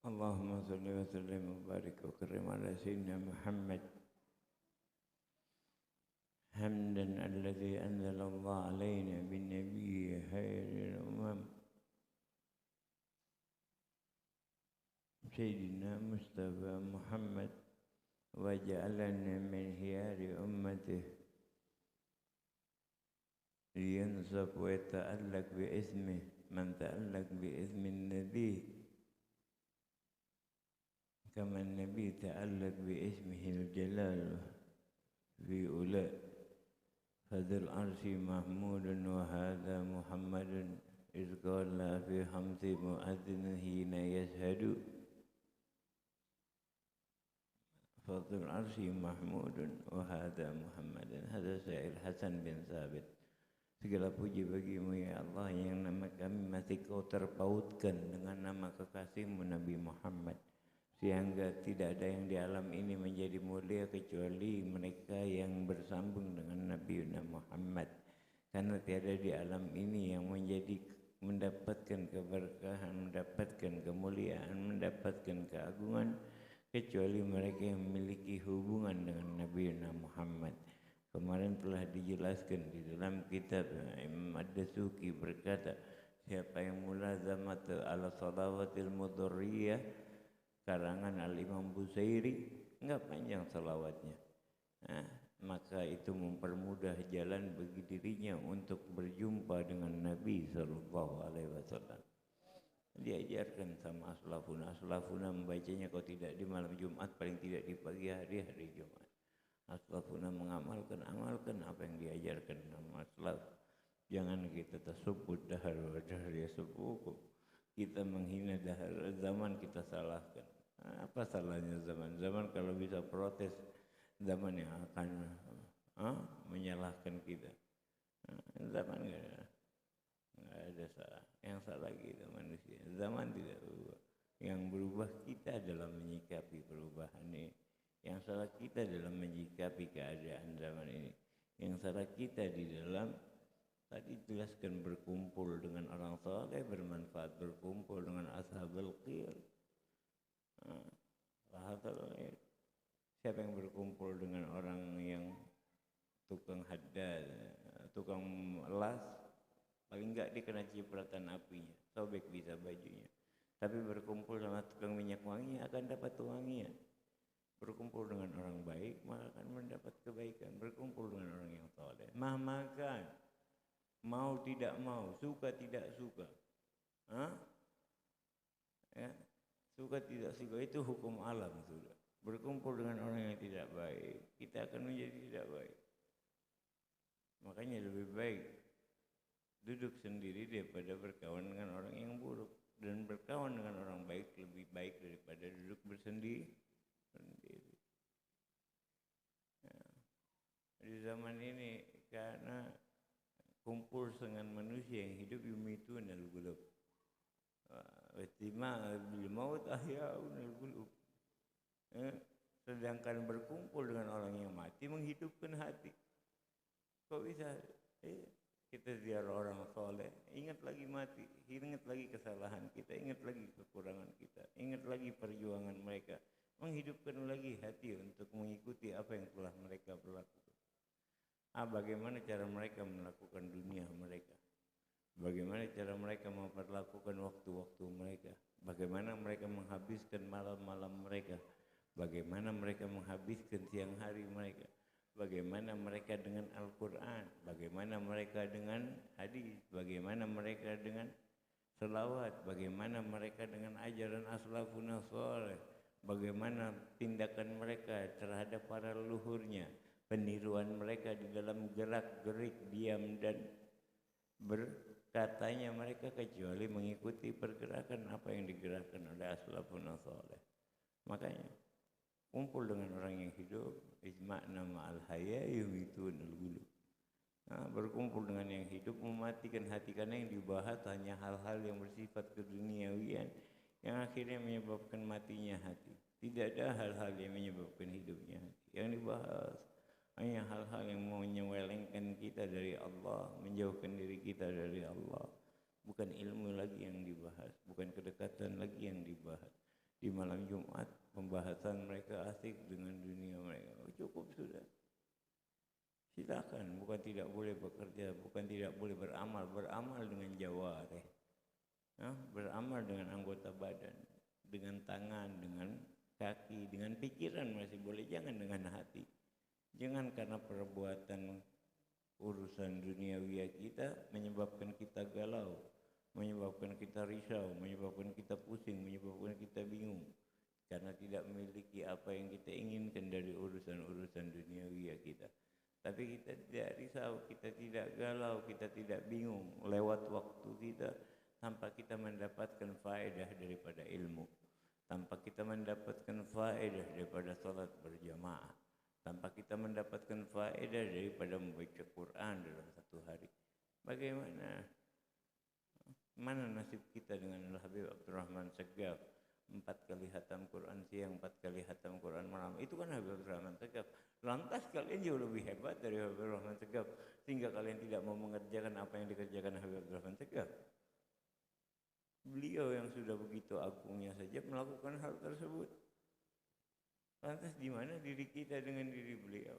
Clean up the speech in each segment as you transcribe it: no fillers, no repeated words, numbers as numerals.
Allahumma salli wa sallim wa barik wa karim ala sayyidina Muhammad hamdan alladhi anzala Allah alaina bin nabiyyi khairil umam sayyidina Mustafa Muhammad wa ja'alana min khiyari ummatihi liyansab wa yata'allaq bi ismihi man ta'allaq bi ismin nabi kama nabi ta'allaq bi ismihi al-jalal fi ula fadhil arsi mahmudun wa hadha muhammadun iz qala fi hamsi mu'adzin hina yashhadu fadhil arsi mahmudun wa hadha muhammadun hadha syair Hasan bin Sabit. Segala puji bagimu ya Allah yang nama kami masih kau terpautkan dengan nama kekasihmu Nabi Muhammad, sehingga tidak ada yang di alam ini menjadi mulia kecuali mereka yang bersambung dengan Nabi Muhammad. Karena tiada di alam ini yang mendapatkan keberkahan, mendapatkan kemuliaan, mendapatkan keagungan kecuali mereka yang memiliki hubungan dengan Nabi Muhammad. Kemarin telah dijelaskan di dalam kitab Imam Ad-Dasuki berkata, siapa yang mulazamat ala salawatil mudharriyah karangan Al-Imam Busairi, enggak panjang salawatnya, maka itu mempermudah jalan bagi dirinya untuk berjumpa dengan Nabi SAW. Diajarkan sama aslafuna membacanya kalau tidak di malam Jumat, paling tidak di pagi hari Jumat. Aslafuna mengamalkan apa yang diajarkan sama aslaf. Jangan kita tersebut dahar wa dahar yasubbukum. Kita menghina dahar zaman, kita salahkan. Apa salahnya zaman? Zaman kalau bisa protes, zaman yang akan menyalahkan kita. Zaman enggak ada salah. Yang salah kita manusia. Zaman tidak berubah. Yang berubah kita adalah menyikapi perubahan ini. Yang salah kita dalam menyikapi keadaan zaman ini. Yang salah kita di dalam tadi jelaskan berkumpul dengan orang saleh bermanfaat, berkumpul dengan ashabul qir. Siapa yang berkumpul dengan orang yang tukang haddad, tukang las, paling enggak dia kena cipratan apinya, sobek bisa bajunya. Tapi berkumpul sama tukang minyak wangi akan dapat wangian. Berkumpul dengan orang baik maka akan mendapat kebaikan. Berkumpul dengan orang yang saleh, makan, mau tidak mau, suka tidak suka, ya, suka tidak suka itu hukum alam sudah. Berkumpul dengan orang yang tidak baik, kita akan menjadi tidak baik. Makanya lebih baik duduk sendiri daripada berkawan dengan orang yang buruk. Dan berkawan dengan orang baik lebih baik daripada duduk bersendiri. Ya. Di zaman ini karena kumpul dengan manusia yang hidup yumitun al-qulub. Wastima bil maut ahyaun al-qulub. Sedangkan berkumpul dengan orang yang mati menghidupkan hati. Kok bisa? Kita ziarah orang soleh, ingat lagi mati, ingat lagi kesalahan kita, ingat lagi kekurangan kita, ingat lagi perjuangan mereka. Menghidupkan lagi hati untuk mengikuti apa yang telah mereka berlakukan. Bagaimana cara mereka melakukan dunia mereka? Bagaimana cara mereka memperlakukan waktu-waktu mereka? Bagaimana mereka menghabiskan malam-malam mereka? Bagaimana mereka menghabiskan siang hari mereka? Bagaimana mereka dengan Al-Quran? Bagaimana mereka dengan hadis? Bagaimana mereka dengan selawat? Bagaimana mereka dengan ajaran aslafun salih? Bagaimana tindakan mereka terhadap para leluhurnya, peniruan mereka di dalam gerak-gerik diam dan berkatanya mereka kecuali mengikuti pergerakan apa yang digerakkan oleh aslafun salih. Makanya kumpul dengan orang yang hidup, ijma'na ma'al haya yumitun al-qulub. Berkumpul dengan yang hidup mematikan hati, karena yang dibahas hanya hal-hal yang bersifat keduniawian yang akhirnya menyebabkan matinya hati. Tidak ada hal-hal yang menyebabkan hidupnya hati. Yang dibahas hanya hal-hal yang menyelewengkan kita dari Allah, menjauhkan diri kita dari Allah. Bukan ilmu lagi yang dibahas, bukan kedekatan lagi yang dibahas. di malam Jumat pembahasan mereka asik dengan dunia mereka. Oh, cukup sudah. Silakan, bukan tidak boleh bekerja, bukan tidak boleh beramal, beramal dengan jawareh. Beramal dengan anggota badan, dengan tangan, dengan kaki, dengan pikiran masih boleh, jangan dengan hati. Jangan karena perbuatan urusan duniawi kita menyebabkan kita galau, menyebabkan kita risau, menyebabkan kita pusing, menyebabkan kita bingung. Karena tidak memiliki apa yang kita inginkan dari urusan-urusan duniawi kita. Tapi kita tidak risau, kita tidak galau, kita tidak bingung lewat waktu kita tanpa kita mendapatkan faedah daripada ilmu, tanpa kita mendapatkan faedah daripada salat berjamaah, tanpa kita mendapatkan faedah daripada membaca Quran dalam satu hari. Bagaimana? Mana nasib kita dengan Al-Habib Abdurrahman Segaf? 4 kali hatam Quran siang, 4 kali hatam Quran malam. Itu kan Habib Abdurrahman Segaf. Lantas kalian jauh lebih hebat dari Habib Abdurrahman Segaf, sehingga kalian tidak mau mengerjakan apa yang dikerjakan Habib Abdurrahman Segaf. Beliau yang sudah begitu agungnya saja melakukan hal tersebut. Lantas di mana diri kita dengan diri beliau?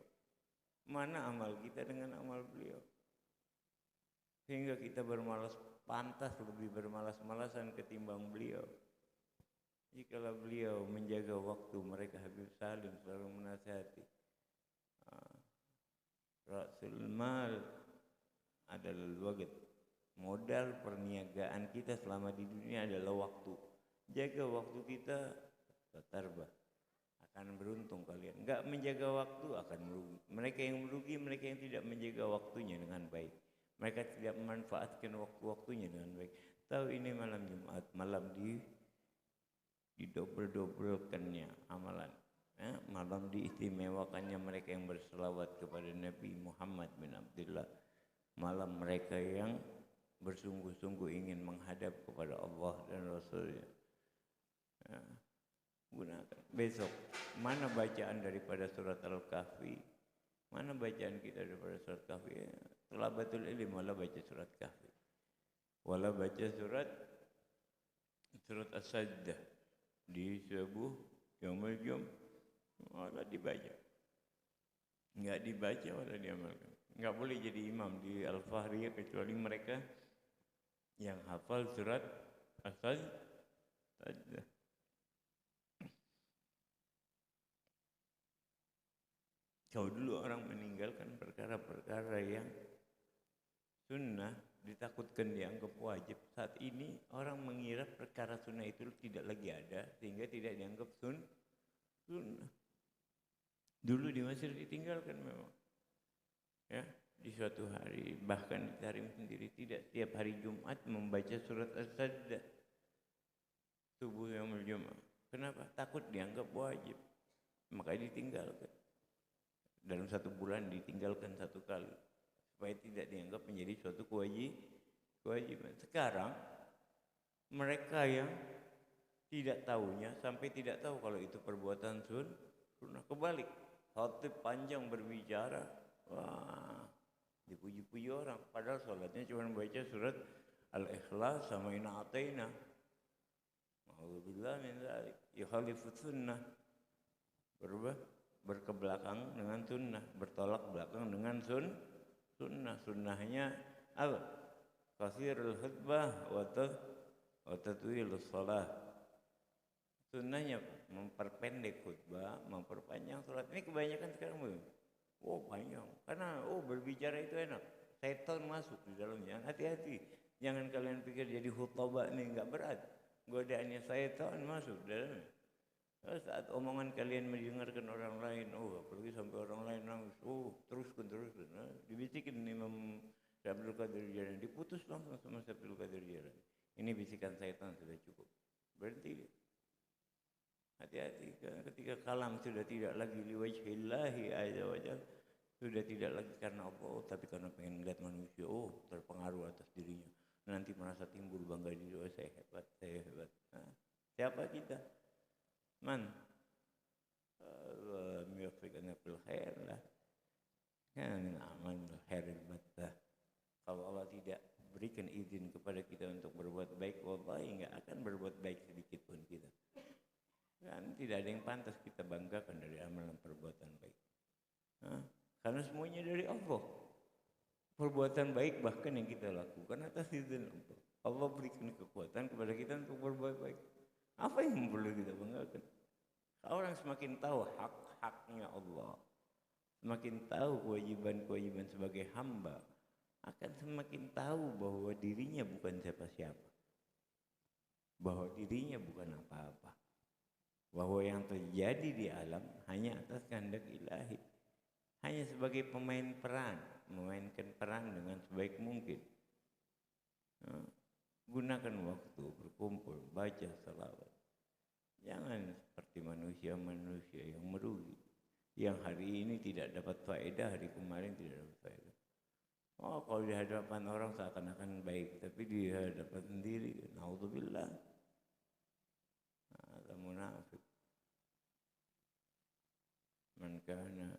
Mana amal kita dengan amal beliau? Sehingga kita pantas lebih bermalas-malasan ketimbang beliau. Jikalau beliau menjaga waktu, mereka Habib Salim selalu menasihati. Rasul mal adalah waqt. Modal perniagaan kita selama di dunia adalah waktu. Jaga waktu kita, tatarbah. Akan beruntung kalian. Enggak menjaga waktu akan merugi. Mereka yang merugi, mereka yang tidak menjaga waktunya dengan baik. Mereka tidak memanfaatkan waktu-waktunya dengan baik. Tahu ini malam Jumat, malam didobel-dobelkannya amalan. Malam diistimewakannya mereka yang berselawat kepada Nabi Muhammad bin Abdullah. Malam mereka yang bersungguh-sungguh ingin menghadap kepada Allah dan Rasulnya. Gunakan. Besok, mana bacaan daripada surat Al-Kahfi? Mana bacaan kita daripada surat Kahfi? Talabatul ilm wala baca surat Kahfi. Wala baca surat As-Sajdah. Di subuh, yaumul jum, wala dibaca. Enggak dibaca wala diamalkan. Enggak boleh jadi imam di Al-Fahriyah kecuali mereka yang hafal surat As-Sajdah. Kalau dulu orang meninggalkan perkara-perkara yang sunnah, ditakutkan dianggap wajib. Saat ini orang mengira perkara sunnah itu tidak lagi ada, sehingga tidak dianggap sunnah. Dulu di Mesir ditinggalkan memang. Ya, di suatu hari, bahkan di Tarim sendiri tidak setiap hari Jumat membaca surat As-Sajdah. Subuh yaumul Jumat. Kenapa? Takut dianggap wajib. Makanya ditinggalkan. Dalam 1 bulan ditinggalkan 1 kali. Supaya tidak dianggap menjadi suatu kewajiban. Sekarang mereka yang tidak tahunya sampai tidak tahu kalau itu perbuatan sunnah. Kebalik, khatib panjang berbicara, wah, dipuji-puji orang. Padahal sholatnya cuma baca surat Al-Ikhlas sama Inna Ataina. Alhamdulillah min dzalik. Yukhalifu sunnah. Berkebelakang dengan sunnah, bertolak belakang dengan sunnah. Sunnahnya apa? Qasirul khutbah wa tatwilus shalah. Sunnahnya memperpendek khutbah, memperpanjang salat. Ini kebanyakan sekarang belum. Oh panjang, karena berbicara itu enak. Setan masuk di dalamnya. Hati-hati, jangan kalian pikir jadi khutbah ini enggak berat. Godaannya setan masuk di dalamnya. Saat omongan kalian mendengarkan orang lain, apalagi sampai orang lain nangis, teruskan. Dibisikin Imam Abdul Qadir Jailani, diputus langsung sama Abdul Qadir Jailani. Ini bisikan syaitan sudah cukup. Berhenti. Hati-hati, ketika kalam sudah tidak lagi liwajhillahi azza wa jalla, sudah tidak lagi karena Allah, tapi karena pengen melihat manusia, terpengaruh atas dirinya. Nanti merasa timbul bangga diri, saya hebat. Siapa kita? Man Allah muwaffiqna fil khair lah. Kan aman khairul battah. Kalau Allah tidak berikan izin kepada kita untuk berbuat baik, wallahi enggak akan berbuat baik sedikit pun kita. tidak ada yang pantas kita banggakan dari amalan perbuatan baik. Karena semuanya dari Allah. Perbuatan baik bahkan yang kita lakukan atas izin Allah. Allah berikan kekuatan kepada kita untuk berbuat baik. Apa yang perlu kita banggakan? Orang semakin tahu hak-haknya Allah, semakin tahu kewajiban-kewajiban sebagai hamba, akan semakin tahu bahwa dirinya bukan siapa-siapa, bahwa dirinya bukan apa-apa, bahwa yang terjadi di alam hanya atas kehendak ilahi, hanya sebagai pemain peran, memainkan peran dengan sebaik mungkin. Gunakan waktu berkumpul, baca salawat. Jangan seperti manusia-manusia yang merugi, yang hari ini tidak dapat faedah, hari kemarin tidak dapat faedah. Oh, kalau di hadapan orang seakan-akan baik, tapi di hadapan sendiri, naudzubillah, ada munafik. Man kana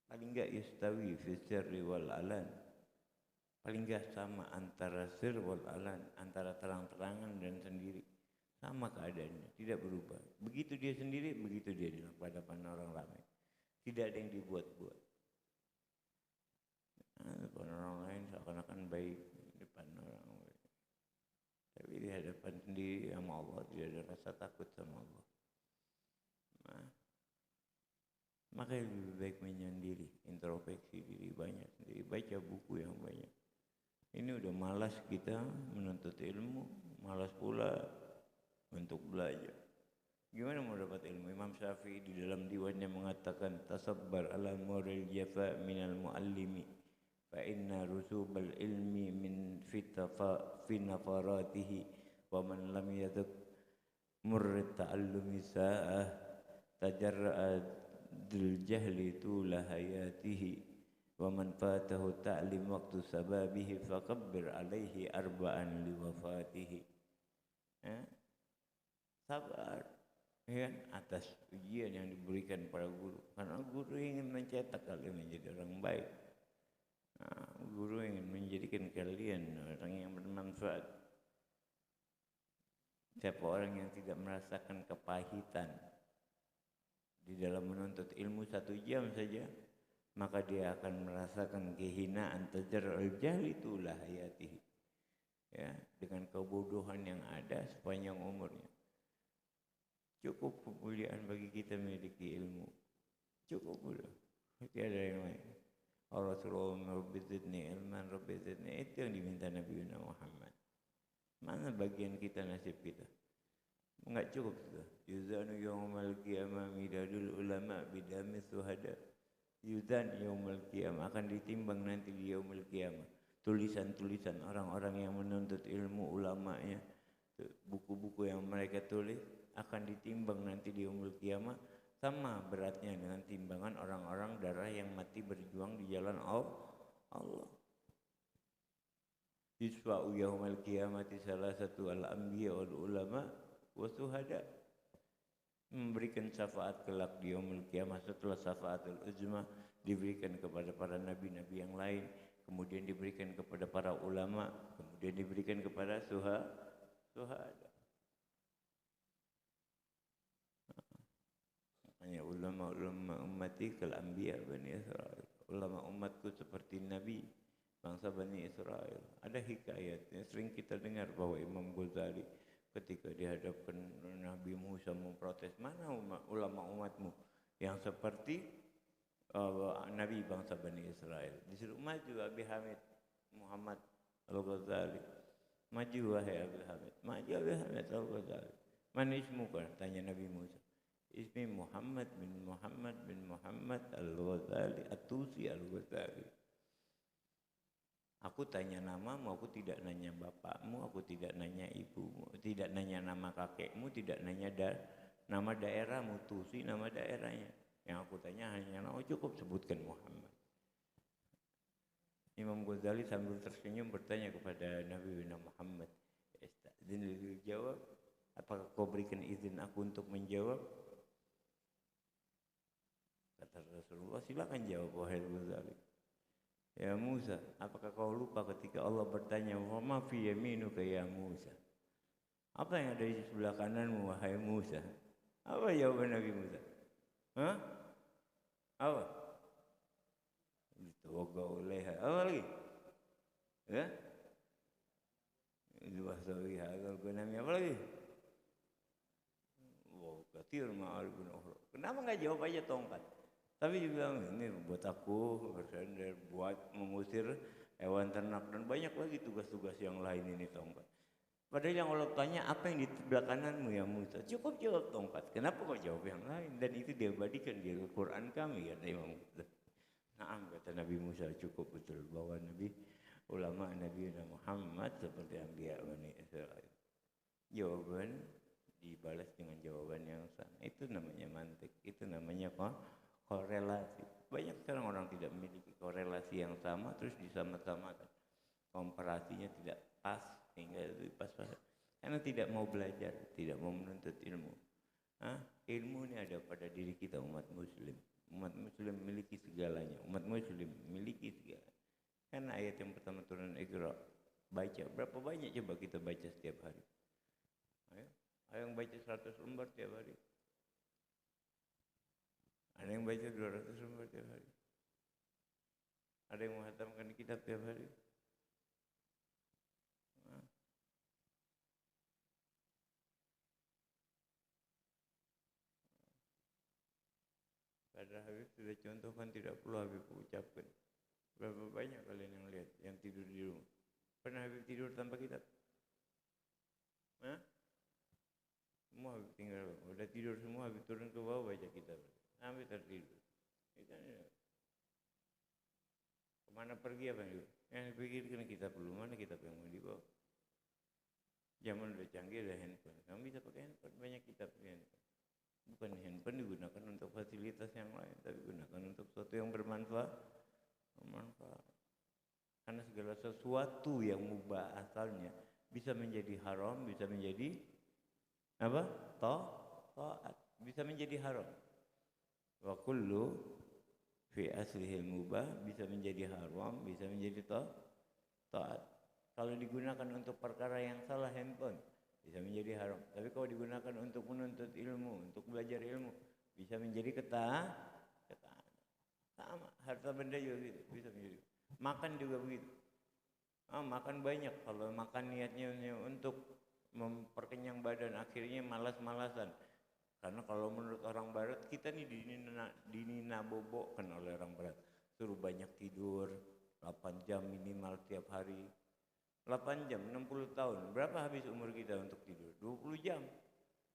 paling enggak yastawi fi sirri wal alan. Paling enggak sama antara sir wal alan, antara terang-terangan dan sendiri. Sama keadaannya, tidak berubah. Begitu dia sendiri, begitu dia di hadapan orang ramai. Tidak ada yang dibuat-buat. Depan orang lain seakan-akan baik, depan orang lain. Tapi di hadapan sendiri sama Allah tidak ada rasa takut sama Allah. Maka lebih baik menyendiri, introspeksi diri banyak sendiri, baca buku yang banyak. Ini udah malas kita menuntut ilmu, malas pula untuk belajar. Gimana mau dapat ilmu? Imam Syafi'i di dalam diwannya mengatakan, tasabbar ala muril jafa minal muallimi, fa inna rusubal ilmi min fi nafaratihi, wa man lam yaduk murrid ta'allumi sa'ah tajarra'a dil jahli tula hayatihi. Wa man fatahu ta'lim waktu sababihi fakabbir alaihi arba'an liwafatihi. Sabar ya, atas ujian yang diberikan para guru, karena guru ingin mencetak kalian menjadi orang baik. Guru ingin menjadikan kalian orang yang bermanfaat. Siapa orang yang tidak merasakan kepahitan di dalam menuntut ilmu 1 jam saja, maka dia akan merasakan kehinaan tajarrul jahli itulah hayatihi. Ya, dengan kebodohan yang ada sepanjang umurnya. Cukup kemuliaan bagi kita memiliki ilmu. Cukup udah. Tidak ada yang lain. Rasulullah Rabbi zidni ilman, Rabbi zidni, itu yang diminta Nabi Muhammad. Mana bagian kita, nasib kita? Enggak cukup sudah. Yuzanu yawmal qiyamah midadul ulama bidami suhada. Yuzan yawmal qiyamah, akan ditimbang nanti di yaumul qiyamah. Tulisan-tulisan orang-orang yang menuntut ilmu, ulamanya, buku-buku yang mereka tulis akan ditimbang nanti di yaumul qiyamah, sama beratnya dengan timbangan orang-orang darah yang mati berjuang di jalan Allah. Yusfa'u yaumal qiyamati salah satu al-anbiya wal ulama wa suhada. Memberikan syafaat kelak di yaumul qiyamah setelah syafaatul uzma diberikan kepada para nabi-nabi yang lain, kemudian diberikan kepada para ulama, kemudian diberikan kepada suhada. Makanya ulama ummati kal anbiya Bani Israel. Ulama umatku seperti Nabi bangsa Bani Israel. Ada hikayatnya, sering kita dengar bahwa Imam Ghazali ketika dihadapkan Nabi Musa memprotes, mana ulama umatmu yang seperti Nabi bangsa Bani Israel. Disuruh maju Abi Hamid Muhammad Al-Ghazali. Maju wahai Abi Hamid. Maju Abi Hamid Al-Ghazali. Mana ismuka? Tanya Nabi Musa. Ismi Muhammad bin Muhammad Al-Ghazali At-Tusi Al-Ghazali. Aku tanya namamu, aku tidak nanya bapakmu, aku tidak nanya ibumu, tidak nanya nama kakekmu, tidak nanya nama daerahmu. Tusi nama daerahnya. Yang aku tanya hanya nama, cukup sebutkan Muhammad. Imam Ghazali sambil tersenyum bertanya kepada Nabi Muhammad, "Istadzin jawab, apakah kau berikan izin aku untuk menjawab?" Kata Rasulullah, silakan jawab wahai Ghazali. Ya Musa, apakah kau lupa ketika Allah bertanya, "Wa ma fi yaminuka ya Musa?" Apa yang ada di sebelah kananmu wahai Musa? Apa jawaban Nabi Musa? Hah? Apa? Ditoga oleh apa lagi? Ya? Itu bahasa hadal gunanya apa lagi? Wow, katir ma'arifun ukhra. Kenapa enggak jawab aja tongkat? Tapi dia bilang, ini buat aku bersender, buat mengusir hewan ternak dan banyak lagi tugas-tugas yang lain ini tongkat. Padahal yang Allah tanya apa yang di sebelah kananmu ya Musa? Cukup jawab tongkat. Kenapa kau jawab yang lain? Dan itu diabadikan di Al-Quran kami kata Imam Musa. Naam kata Nabi Musa cukup betul bahwa Nabi ulama Nabi Muhammad seperti Anbiya Bani Israel. Jawaban dibalas dengan jawaban yang sama. Itu namanya mantik. Itu namanya korelasi. Banyak sekarang orang tidak memiliki korelasi yang sama terus disama-samakan. Komparasinya tidak pas sehingga itu pas-pasan. Karena tidak mau belajar, tidak mau menuntut ilmu. Ilmu ini ada pada diri kita umat muslim. Umat muslim memiliki segalanya. Umat muslim memiliki segalanya. Karena ayat yang pertama turun Iqra. Baca. Berapa banyak coba kita baca setiap hari? Ayo yang baca 100 lembar setiap hari. Ada yang baca 200 lembar setiap hari. Ada yang menghatamkan kitab setiap hari. Padahal Habib sudah contohkan tidak perlu Habib ucapkan. Berapa banyak kalian yang lihat yang tidur di rumah? Pernah Habib tidur tanpa kitab? Semua Habib tinggal, udah tidur semua Habib turun ke bawah baca kitab. Sampai tertidur. Kemana pergi apa itu? Yang dipikirkan kitab dulu, mana kitab yang mau dibawa? Zaman udah canggih, ada handphone. Kamu bisa pakai handphone, banyak kitab di handphone. Bukan handphone digunakan untuk fasilitas yang lain, tapi gunakan untuk sesuatu yang bermanfaat. Karena segala sesuatu yang mubah asalnya bisa menjadi haram, bisa menjadi apa? Taat, bisa menjadi haram. Wa kullu fi aslihil mubah bisa menjadi haram, bisa menjadi taat. Kalau digunakan untuk perkara yang salah handphone bisa menjadi haram. Tapi kalau digunakan untuk menuntut ilmu, untuk belajar ilmu, bisa menjadi ketaatan. Sama, harta benda juga gitu, bisa menjadi. Makan juga begitu. Makan banyak. Kalau makan niatnya untuk memperkenyang badan, akhirnya malas-malasan. Karena kalau menurut orang barat, kita nih dinabobokkan oleh orang barat. Suruh banyak tidur, 8 jam minimal tiap hari. 8 jam, 60 tahun. Berapa habis umur kita untuk tidur? 20 jam.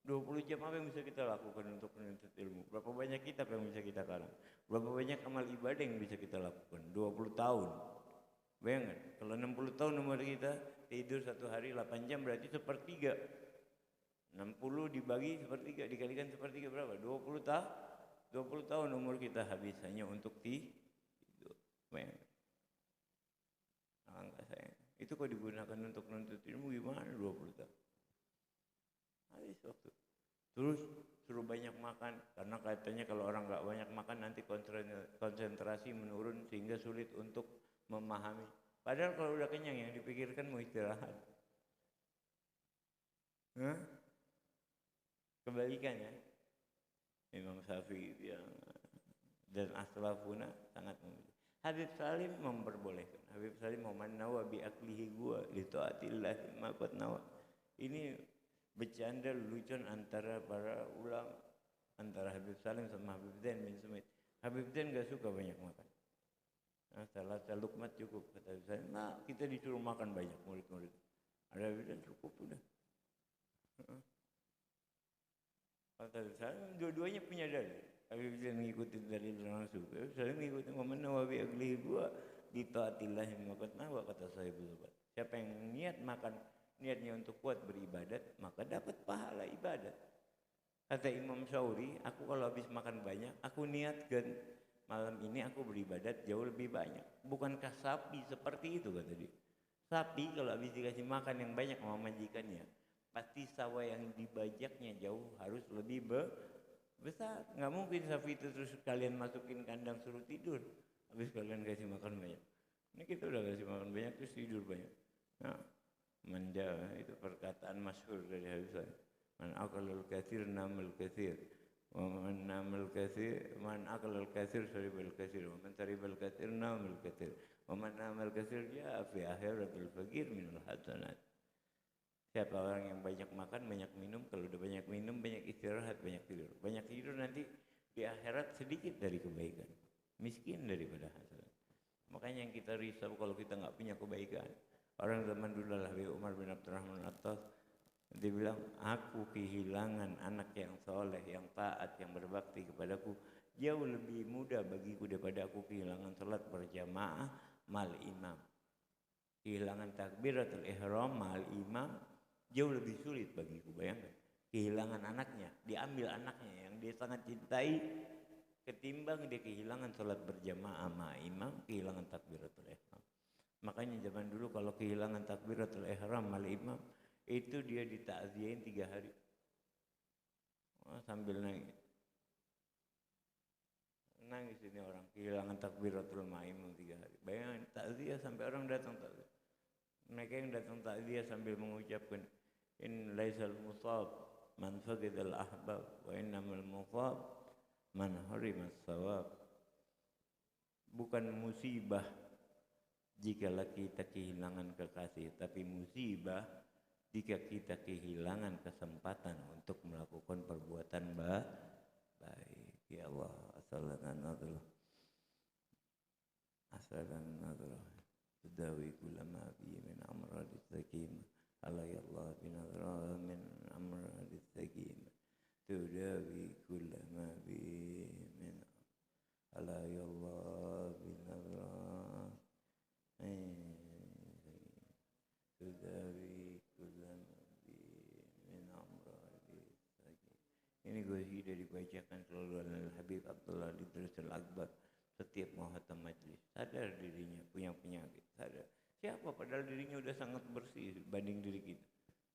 20 jam apa yang bisa kita lakukan untuk menuntut ilmu? Berapa banyak kitab yang bisa kita karang? Berapa banyak amal ibadah yang bisa kita lakukan? 20 tahun. Bayangkan, kalau 60 tahun umur kita, tidur satu hari 8 jam berarti sepertiga. 60 dibagi sepertiga, dikalikan sepertiga berapa? 20 tahun umur kita habis hanya untuk tidur. Bayangkan. Alangkah sayang. Itu kalau digunakan untuk menuntut ilmu gimana 20 tahun? Habis waktu. Terus suruh banyak makan karena katanya kalau orang nggak banyak makan nanti konsentrasi menurun sehingga sulit untuk memahami. Padahal kalau udah kenyang yang dipikirkan mau istirahat. Kebalikannya Imam Syafi'i yang dan aslafuna sangat memilih. Habib Salim memperbolehkan. Habib Salim man nawa bi aklihi gua li taatillah ma qad nawa. Ini bercanda lucuan antara para ulama, antara Habib Salim sama Habib Zain bin Sumit. Habib Zain enggak suka banyak makan. Salah lukmat cukup kata Habib Salim. Kita disuruh makan banyak murid-murid. Ada Habib Zain cukup udah. Kata Habib Salim dua-duanya punya dalil. Habib Zain mengikuti dalil langsung. Habib Salim mengikuti man nawa bi aklihi gua li taatillah ma qad nawa kata Sahibul Zubat. Siapa yang niat makan niatnya untuk kuat beribadat, maka dapat pahala ibadat. Kata Imam Syauri, aku kalau habis makan banyak, aku niatkan malam ini aku beribadat jauh lebih banyak. Bukankah sapi seperti itu kata dia? Sapi kalau habis dikasih makan yang banyak sama majikannya, pasti sawah yang dibajaknya jauh harus lebih besar. Nggak mungkin sapi itu terus kalian masukin kandang suruh tidur, habis kalian kasih makan banyak. Ini kita udah kasih makan banyak terus tidur banyak. Nah, itu perkataan masyhur dari Habib Salim. Man aqalal katsir namal katsir. Wa man namal katsir, man aqalal katsir saribal katsir. Wa man saribal katsir namal katsir. Wa man namal katsir ja'a fi akhiratil faqir minal hasanat. Siapa orang yang banyak makan, banyak minum, kalau udah banyak minum, banyak istirahat, banyak tidur. Banyak tidur nanti di akhirat sedikit dari kebaikan. Miskin daripada hasanat. Makanya yang kita risau kalau kita nggak punya kebaikan. Orang zaman dulu lah Umar bin Abdurrahman At-Tas, dia bilang, aku kehilangan anak yang soleh, yang taat, yang berbakti kepadaku jauh lebih mudah bagiku daripada aku kehilangan salat berjamaah mal imam. Kehilangan takbiratul ihram mal imam jauh lebih sulit bagiku, bayangkan. Kehilangan anaknya, diambil anaknya yang dia sangat cintai, ketimbang dia kehilangan salat berjamaah ma imam, kehilangan takbiratul ihram. Makanya zaman dulu kalau kehilangan takbiratul ihram mal imam, itu dia ditakziahin 3 hari. Sambil nangis. Nangis ini orang kehilangan takbiratul imam 3 hari. Bayangkan takziah sampai orang datang takziah. Mereka yang datang takziah sambil mengucapkan in laisal musab man faqidal ahbab wa innamal musab man harimas sawab. Bukan musibah jikalau kita kehilangan kekasih, tapi musibah jika kita kehilangan kesempatan untuk melakukan perbuatan baik. Ya Allah, asalan tudawi kullama bi min amradis sakim. Ala ya Allah binadra min amradis sakim. Tudawi kullama bi min ala ya Allah binadra tudawi kullama bi min amradis sakim. Ini qasidah dibacakan selalu oleh Habib Abdullah Idris Al-Akbar setiap muhatam majlis. Sadar dirinya punya penyakit, sadar. Siapa padahal dirinya udah sangat bersih banding diri kita.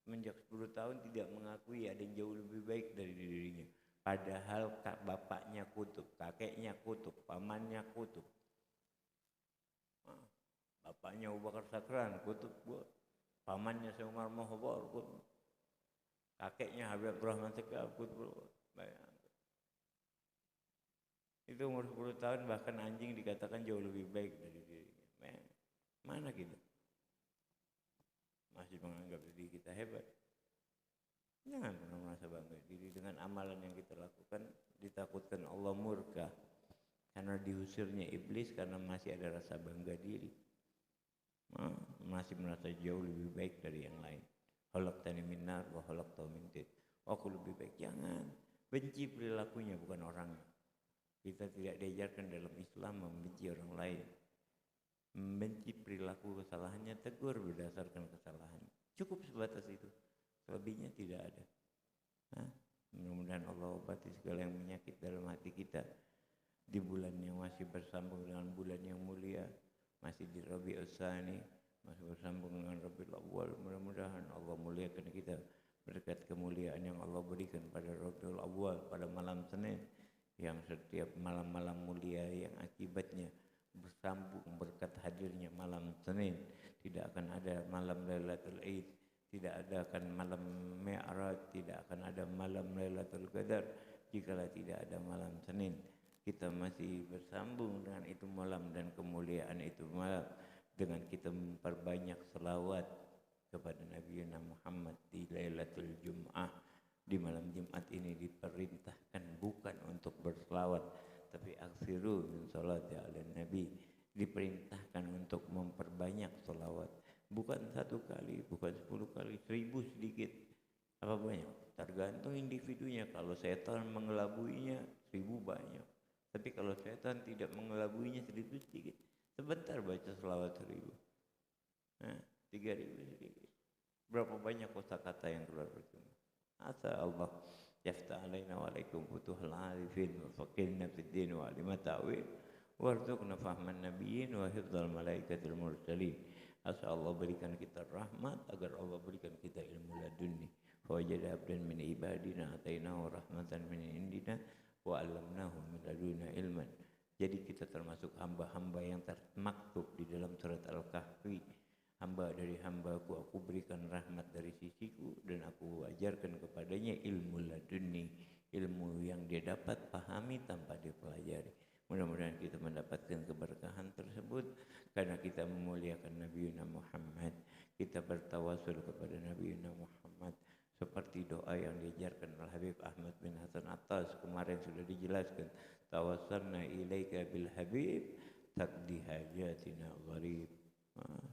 Semenjak 10 tahun tidak mengakui ada yang jauh lebih baik dari dirinya. Padahal bapaknya kutub, kakeknya kutub, pamannya kutub. Bapaknya Abu Bakar Sakran kutub, pamannya Syekh Umar Mohobar kutub. Kakeknya Habib Abdurrahman Sekab kutub. Bayangkan. Itu umur 10 tahun bahkan anjing dikatakan jauh lebih baik dari dirinya. Mana kita? Masih menganggap diri kita hebat. Jangan pernah merasa bangga diri dengan amalan yang kita lakukan. Ditakutkan Allah murka karena diusirnya iblis, karena masih ada rasa bangga diri. Masih merasa jauh lebih baik dari yang lain. Khalaqtani min nar wa khalaqtahu min tin. Aku lebih baik. Jangan benci perilakunya, bukan orangnya. Kita tidak diajarkan dalam Islam membenci orang lain. Membenci perilaku kesalahannya, tegur berdasarkan kesalahan. Cukup sebatas itu. Selebihnya tidak ada. Mudah-mudahan Allah obati segala yang menyakit dalam hati kita di bulan yang masih bersambung dengan bulan yang mulia, masih di Rabiul Tsani, masih bersambung dengan Rabiul Awwal. Mudah-mudahan Allah muliakan kita berkat kemuliaan yang Allah berikan pada Rabiul Awwal pada malam Senin, yang setiap malam-malam mulia yang akibatnya bersambung berkat hadirnya malam Senin. Tidak akan ada malam Lailatul Id, tidak ada akan malam Mi'raj, tidak akan ada malam Lailatul Qadar jikalau tidak ada malam Senin. Kita masih bersambung dengan itu malam dan kemuliaan itu malam dengan kita memperbanyak selawat kepada Nabi Muhammad di Lailatul Jum'ah. Di malam Jumat ini diperintahkan bukan untuk berselawat, tapi aksiru min salati ala Nabi, diperintahkan untuk memperbanyak selawat. Bukan 1 kali, bukan 10 kali, 1000 sedikit. Apa banyak? Tergantung individunya. Kalau setan mengelabuinya, 1000 banyak. Tapi kalau setan tidak mengelabuinya, 1000 sedikit. Sebentar baca selawat 1000. 3000 sedikit. Berapa banyak kosakata yang keluar berjumlah. Asa Allah yaftah alaina wa alaikum futuhal arifin wa faqihna fid din wa alima ta'wil warzuqna fahman nabiyyin wa hifdzal malaikatil mursalin. Asa Allah berikan kita rahmat agar Allah berikan kita ilmu ladunni. Fa wajada abdan min ibadina atainahu rahmatan min indina wa 'allamnahu min ladunna ilman. Jadi kita termasuk hamba-hamba yang termaktub di dalam surat Al-Kahfi. hamba dari hambaku, aku berikan rahmat dari sisiku, dan aku ajarkan kepadanya ilmu laduni, ilmu yang dia dapat pahami tanpa dia pelajari. Mudah-mudahan kita mendapatkan keberkahan tersebut karena kita memuliakan Nabi Muhammad. Kita bertawasul kepada Nabi Muhammad seperti doa yang diajarkan oleh Habib Ahmad bin Hasan Attas kemarin sudah dijelaskan. Tawassalna ilaika bil Habib taqdi hajatina gharib.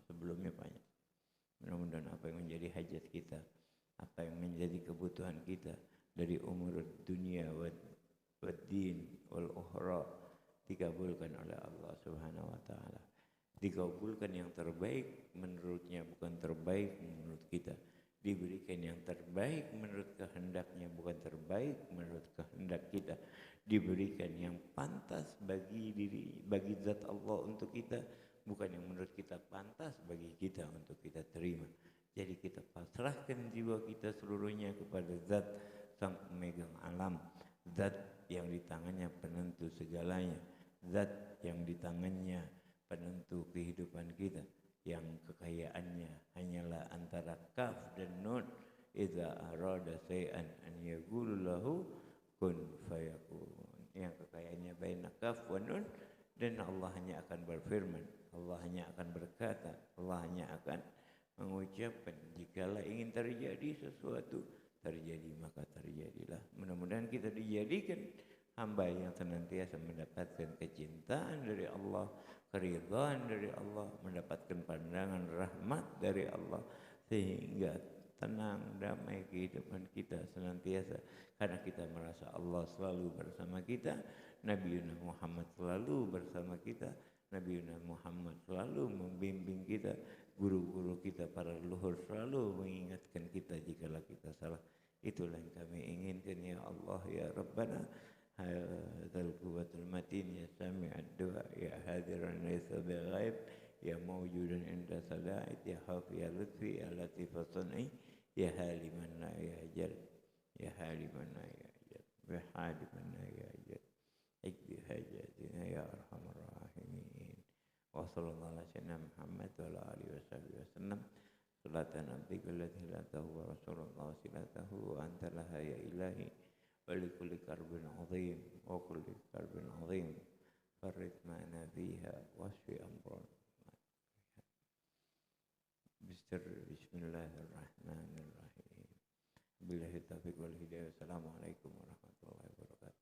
Sebelumnya banyak. Mudah-mudahan apa yang menjadi hajat kita, apa yang menjadi kebutuhan kita dari umur dunia wad din wal ukhra dikabulkan oleh Allah Subhanahu wa taala. Dikabulkan yang terbaik menurutnya, bukan terbaik menurut kita. Diberikan yang terbaik menurut kehendaknya, bukan terbaik menurut kehendak kita. Diberikan yang pantas bagi zat Allah untuk kita, bukan yang menurut kita pantas bagi kita untuk kita terima. Jadi kita pasrahkan jiwa kita seluruhnya kepada zat sang pemegang alam, zat yang di tangannya penentu segalanya, zat yang di tangannya penentu kehidupan kita, yang kekayaannya hanyalah antara kaf dan nun. Idza arada shay'an an yaqulu lahu kun fayakun. Yang kekayaannya baina kaf wa nun, dan Allah hanya akan berfirman, Allah hanya akan berkata, Allah hanya akan mengucapkan. Jikalau ingin terjadi sesuatu, terjadi maka terjadilah. Mudah-mudahan kita dijadikan hamba yang senantiasa mendapatkan kecintaan dari Allah, keridhaan dari Allah, mendapatkan pandangan rahmat dari Allah, sehingga tenang, damai kehidupan kita senantiasa karena kita merasa Allah selalu bersama kita, Nabi Muhammad selalu bersama kita, Nabi Muhammad selalu membimbing kita, guru-guru kita, para leluhur selalu mengingatkan kita jikalau kita salah. Itulah yang kami inginkan ya Allah ya Rabbana. Hadzal quwwatul matin ya sami'ad du'a ya hadiran laysa bighaib ya mawjudan inda sala'id ya hafi ya lutfi ya latif sun'i ya haliman la yahjal ya haliman la yahjal ya haliman la yahjal ikbi hajatina ya arhamar rahimin. Wa sallallahu ala sayyidina Muhammad wa ala alihi wa sahbihi wasallam. Salatan abdika allati la tahu wa rasulullah silatahu wa anta laha ya ilahi wa likulli karbin azim wa kulli karbin azim farrid ma'na fiha wasfi amran. Bismillahirrahmanirrahim. Billahi taufiq wal hidayah. Assalamualaikum warahmatullahi wabarakatuh.